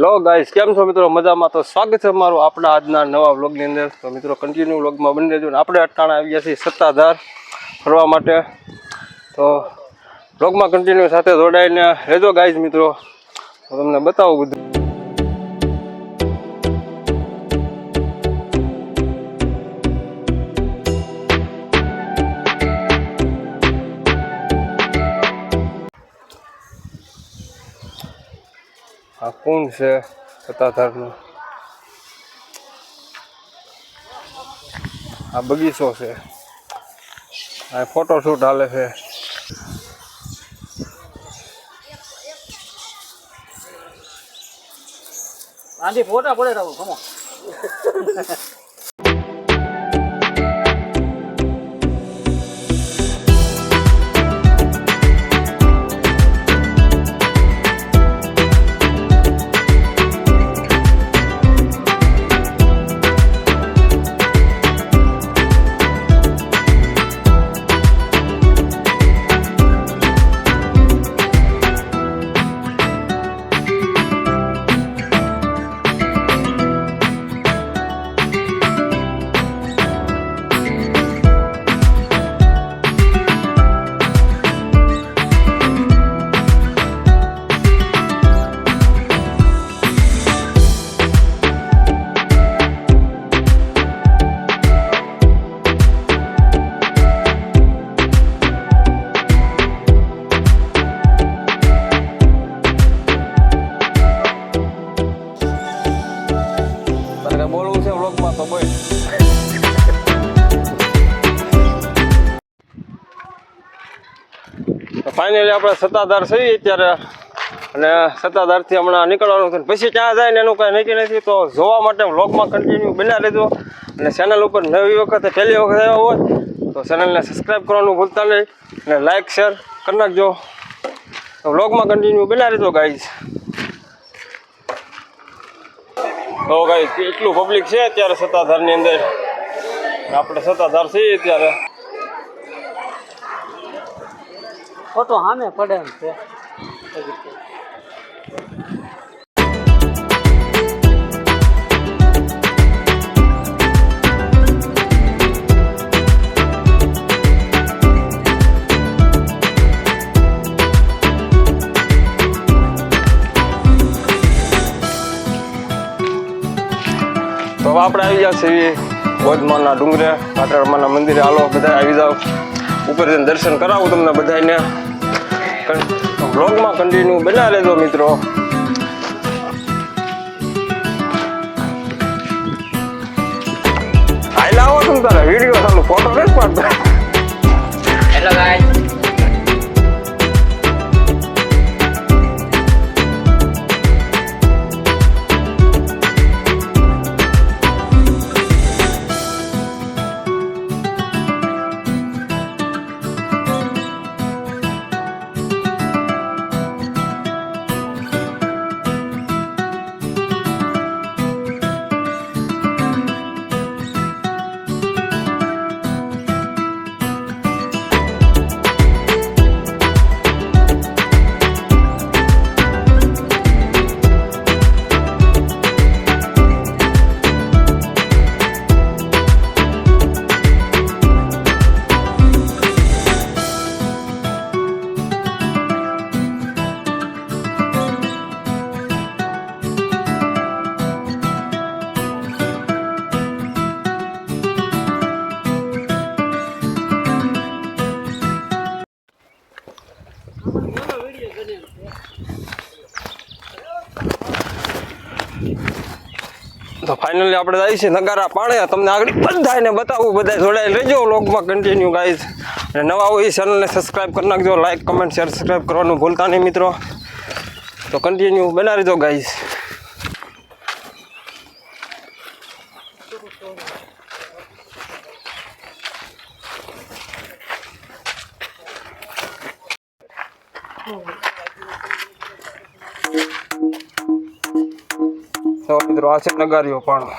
Hello guys, કેમ છો મિત્રો? મજામાં? તો સ્વાગત છે અમારું આપણા આજના નવા વ્લોગની અંદર. તો મિત્રો કન્ટિન્યુ વ્લોગમાં બની રહેજો ને આપણે અટાણા આવી ગયા છીએ સત્તાધાર ફરવા માટે. તો વ્લોગમાં કન્ટિન્યુ સાથે જોડાઈને રહેજો ગાઈસ મિત્રો. હું તમને બતાવું બધું. આ કુંડ છે સત્તાધારનો, આ બગીચો છે, આ ફોટોશૂટ હાલે છે. આંધી ફોટા પડે રહો કમો. બોલવું છે વ્લોગમાં તો બોલ. ફાઇનલી આપણે સત્તાધાર છીએ અત્યારે, અને સત્તાધારથી હમણાં નીકળવાનું છે. પછી ક્યાં જાય ને એનું કાંઈ નક્કી નથી. તો જોવા માટે વ્લોગમાં કન્ટિન્યુ બન્યા રહેજો. અને ચેનલ ઉપર નવી વખતે પહેલી વખત આવ્યા હોય તો ચેનલને સબસ્ક્રાઈબ કરવાનું ભૂલતા નહીં, અને લાઇક શેર કરી નાખજો. તો વ્લોગમાં કન્ટિન્યુ બન્યા રહેજો ગાઈઝ. તો ગાઈઝ એટલું પબ્લિક છે અત્યારે સત્તાધારની અંદર. આપણે સત્તાધાર છીએ અત્યારે. ફોટો સામે પડે એમ છે. તો આપણે આવી ગયા છીએ બોધમાના ડુંગરે, પાટણમાના મંદિરે. હાલો બધા આવી જાઓ, ઉપર જઈને દર્શન કરાવું તમને બધાને. વ્લોગમાં કન્ટિન્યુ બના લેજો મિત્રો. હાલ આવો તમે તારા વિડીયો ચાલુ, ફોટો નથી પાડતા. હેલો ગાઈસ, તો ફાઇનલી આપણે જઈએ છીએ નગારા પાણે. તમને આગળ બધાને બતાવું, બધા જોડાયેલ રહેજો વ્લોગમાં કન્ટિન્યુ ગાઈઝ. અને નવા હોય એ ચેનલને સબસ્ક્રાઈબ કરી નાખજો. લાઇક કમેન્ટ શેર સબસ્ક્રાઈબ કરવાનું ભૂલતા નહીં મિત્રો. તો કન્ટિન્યુ બના રહેજો ગાઈઝ. તો મિત્રો આ છે નગારીઓ પણ.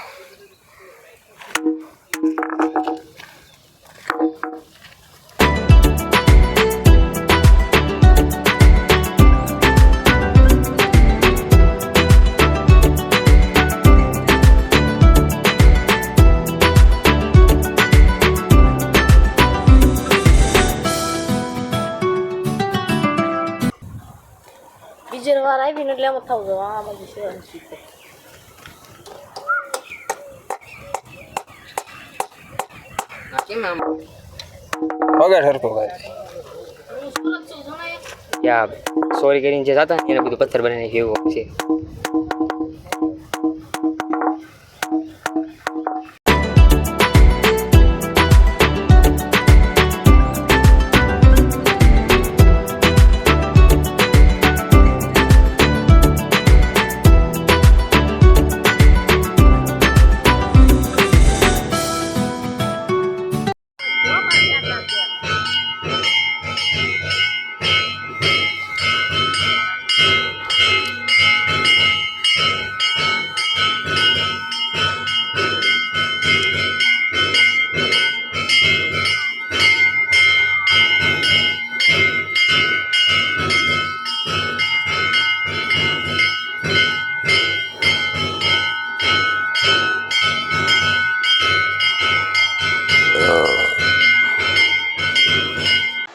બીજે વાર આવીને એટલે એમ થાવ જો આ બાજુ સેવા શીખો કેમ આમ વગર સરખો ભાઈ યા સોરી કરીને જે હતા ને એને બધું પથ્થર બનાવીને કેવું છે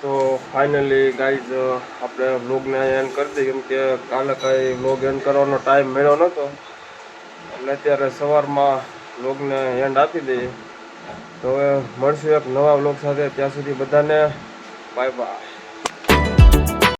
તો ફાઇનલી ગાઈઝ આપણે વ્લોગને એન્ડ કરી દઈએ કેમ કે કાલે કાંઈ વ્લોગ એન્ડ કરવાનો ટાઈમ મળ્યો નહોતો એટલે અત્યારે સવારમાં વ્લોગને એન્ડ આપી દઈએ તો હવે મળશું એક નવા વ્લોગ સાથે ત્યાં સુધી બધાને બાય બાય.